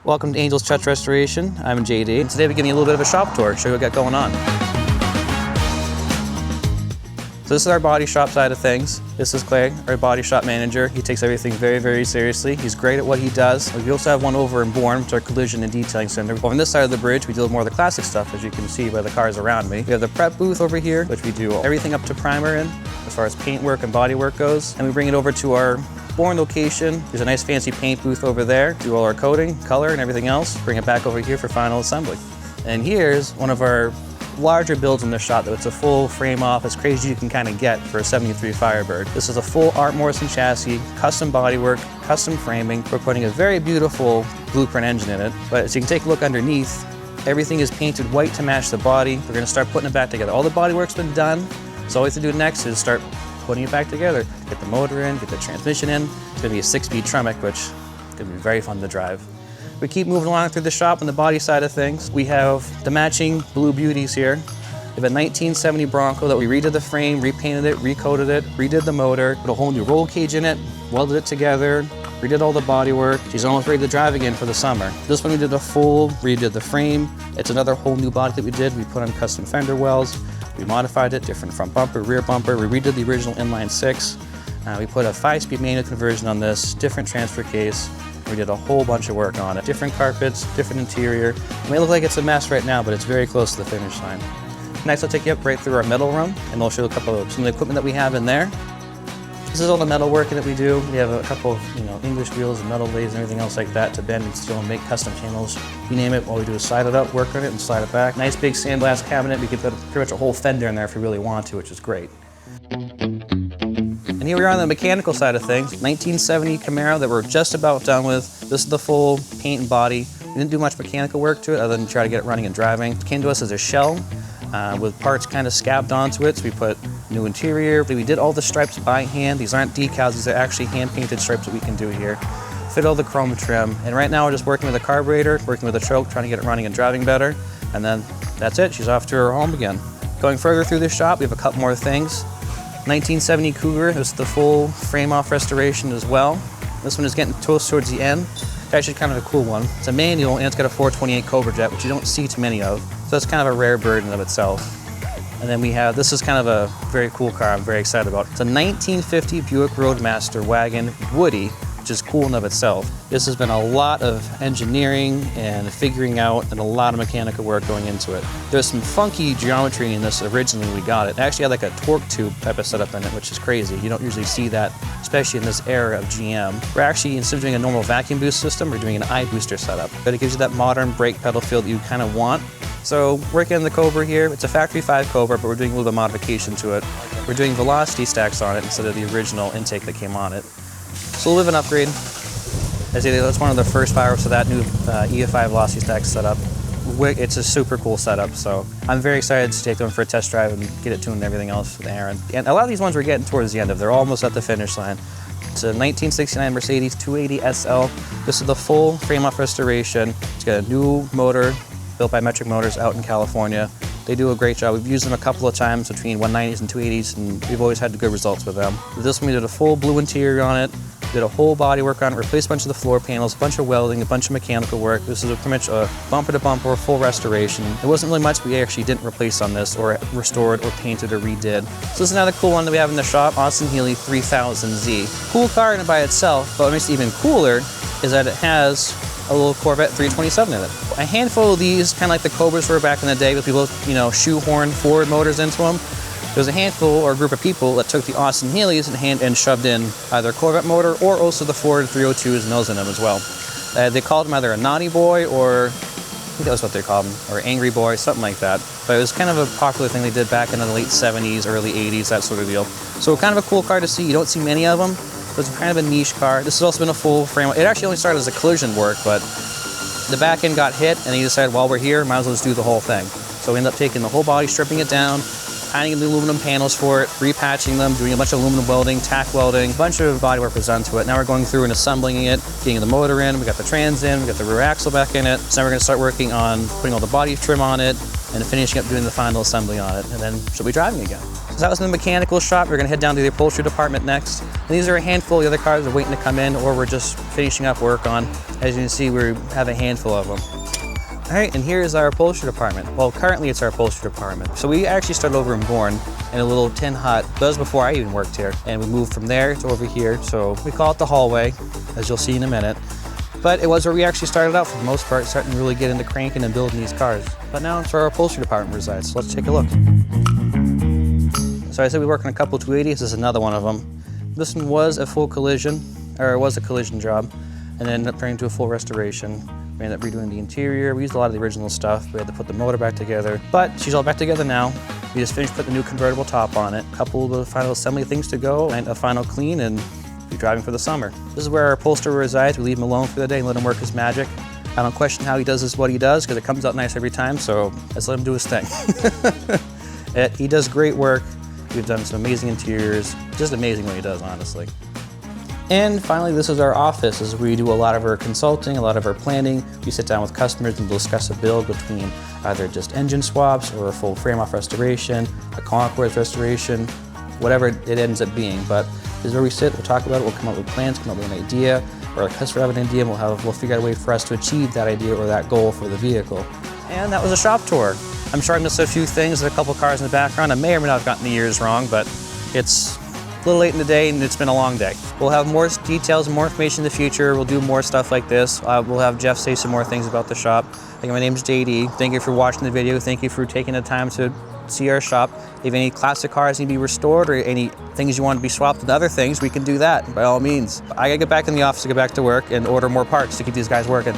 Welcome to Angel's Touch Restoration. I'm JD, and today we're giving you a little bit of a shop tour, show you what we got going on. So this is our body shop side of things. This is Clay, our body shop manager. He takes everything very, very seriously. He's great at what he does. We also have one over in Bourne, which is our collision and detailing center. Over on this side of the bridge, we deal with more of the classic stuff, as you can see by the cars around me. We have the prep booth over here, which we do everything up to primer in, as far as paint work and body work goes. And we bring it over to our Bourne location. There's a nice fancy paint booth over there. Do all our coating, color, and everything else. Bring it back over here for final assembly. And here's one of our larger builds in the shop. It's a full frame off, as crazy as you can kind of get for a 73 Firebird. This is a full Art Morrison chassis, custom bodywork, custom framing. We're putting a very beautiful blueprint engine in it. But as you can take a look underneath, everything is painted white to match the body. We're gonna start putting it back together. All the bodywork's been done, so all we have to do next is start putting it back together. Get the motor in, get the transmission in. It's gonna be a 6-speed Tremec, which is gonna be very fun to drive. We keep moving along through the shop on the body side of things. We have the matching blue beauties here. We have a 1970 Bronco that we redid the frame, repainted it, recoated it, redid the motor, put a whole new roll cage in it, welded it together, redid all the body work. She's almost ready to drive again for the summer. This one we did a full, redid the frame. It's another whole new body that we did. We put on custom fender wells. We modified it, different front bumper, rear bumper. We redid the original inline 6. We put a 5-speed manual conversion on this, different transfer case. We did a whole bunch of work on it. Different carpets, different interior. It may look like it's a mess right now, but it's very close to the finish line. Next, I'll take you up right through our metal room, and I'll show you some of the equipment that we have in there. This is all the metal work that we do. We have a couple of English wheels and metal lathes and everything else like that to bend and steel and make custom channels. You name it, all we do is slide it up, work on it, and slide it back. Nice big sandblast cabinet. We could put pretty much a whole fender in there if we really want to, which is great. And here we are on the mechanical side of things. 1970 Camaro that we're just about done with. This is the full paint and body. We didn't do much mechanical work to it other than try to get it running and driving. It came to us as a shell with parts kind of scabbed onto it. So we put new interior. We did all the stripes by hand. These aren't decals, these are actually hand-painted stripes that we can do here. Fit all the chrome trim. And right now we're just working with the carburetor, working with the choke, trying to get it running and driving better. And then that's it, she's off to her home again. Going further through the shop, we have a couple more things. 1970 Cougar, this is the full frame-off restoration as well. This one is getting close towards the end. It's actually kind of a cool one. It's a manual and it's got a 428 Cobra jet, which you don't see too many of. So that's kind of a rare bird in of itself. And then we have, this is kind of a very cool car I'm very excited about. It's a 1950 Buick Roadmaster wagon, Woody, which is cool in of itself. This has been a lot of engineering and figuring out and a lot of mechanical work going into it. There's some funky geometry in this originally when we got it. It actually had like a torque tube type of setup in it, which is crazy. You don't usually see that, especially in this era of GM. We're actually, instead of doing a normal vacuum boost system, we're doing an I-booster setup. But it gives you that modern brake pedal feel that you kind of want. So working on the Cobra here, it's a factory 5 Cobra, but we're doing a little bit of modification to it. We're doing velocity stacks on it instead of the original intake that came on it. So a little bit of an upgrade. As I say, that's one of the first fireworks of that new EF5 velocity stack setup. It's a super cool setup, so I'm very excited to take them for a test drive and get it tuned and everything else with Aaron. And a lot of these ones we're getting towards the end of. They're almost at the finish line. It's a 1969 Mercedes 280 SL. This is the full frame-off restoration. It's got a new motor built by Metric Motors out in California. They do a great job. We've used them a couple of times between 190s and 280s, and we've always had good results with them. With this one, we did a full blue interior on it, did a whole body work on it, replaced a bunch of the floor panels, a bunch of welding, a bunch of mechanical work. This is pretty much a bumper-to-bumper, full restoration. There wasn't really much we actually didn't replace on this, or restored, or painted, or redid. So this is another cool one that we have in the shop, Austin Healey 3000Z. Cool car in and by itself, but what makes it even cooler is that it has a little Corvette 327 in it. A handful of these, kind of like the Cobras were back in the day, with people, shoehorn Ford motors into them. There was a handful or a group of people that took the Austin Healey's and shoved in either a Corvette motor or also the Ford 302s and those in them as well. They called them either a naughty boy or, I think that was what they called them, or angry boy, something like that. But it was kind of a popular thing they did back in the late 70s, early 80s, that sort of deal. So kind of a cool car to see. You don't see many of them. It's kind of a niche car. This has also been a full frame. It actually only started as a collision work, but the back end got hit, and he decided while we're here, might as well just do the whole thing. So we ended up taking the whole body, stripping it down, ironing the aluminum panels for it, repatching them, doing a bunch of aluminum welding, tack welding, a bunch of bodywork was done to it. Now we're going through and assembling it, getting the motor in, we got the trans in, we got the rear axle back in it. So now we're gonna start working on putting all the body trim on it and finishing up doing the final assembly on it, and then she'll be driving again. So that was in the mechanical shop. We're gonna head down to the upholstery department next. And these are a handful of the other cars that are waiting to come in, or we're just finishing up work on. As you can see, we have a handful of them. All right, and here's our upholstery department. Well, currently it's our upholstery department. So we actually started over in Bourne in a little tin hut. That was before I even worked here. And we moved from there to over here. So we call it the hallway, as you'll see in a minute. But it was where we actually started out for the most part, starting to really get into cranking and building these cars. But now it's where our upholstery department resides. So let's take a look. So I said we work on a couple 280s. This is another one of them. This one was a full collision, or it was a collision job, and then ended up turning into a full restoration. We ended up redoing the interior. We used a lot of the original stuff. We had to put the motor back together, but she's all back together now. We just finished putting the new convertible top on it. A couple of final assembly things to go, and a final clean, and be driving for the summer. This is where our upholsterer resides. We leave him alone for the day and let him work his magic. I don't question how he does what he does, because it comes out nice every time, so let's let him do his thing. He does great work. We've done some amazing interiors. Just amazing what he does, honestly. And finally, this is our office. This is where we do a lot of our consulting, a lot of our planning. We sit down with customers and discuss a build between either just engine swaps or a full frame-off restoration, a concours restoration, whatever it ends up being. But this is where we sit, we'll talk about it, we'll come up with plans, come up with an idea, or a customer have an idea, and we'll figure out a way for us to achieve that idea or that goal for the vehicle. And that was a shop tour. I'm sure I missed a few things, there's a couple cars in the background. I may or may not have gotten the years wrong, but it's a little late in the day and it's been a long day. We'll have more details and more information in the future. We'll do more stuff like this. We'll have Jeff say some more things about the shop. Again, my name's JD. Thank you for watching the video. Thank you for taking the time to see our shop. If you have any classic cars need to be restored or any things you want to be swapped with other things, we can do that by all means. I gotta get back in the office to get back to work and order more parts to keep these guys working.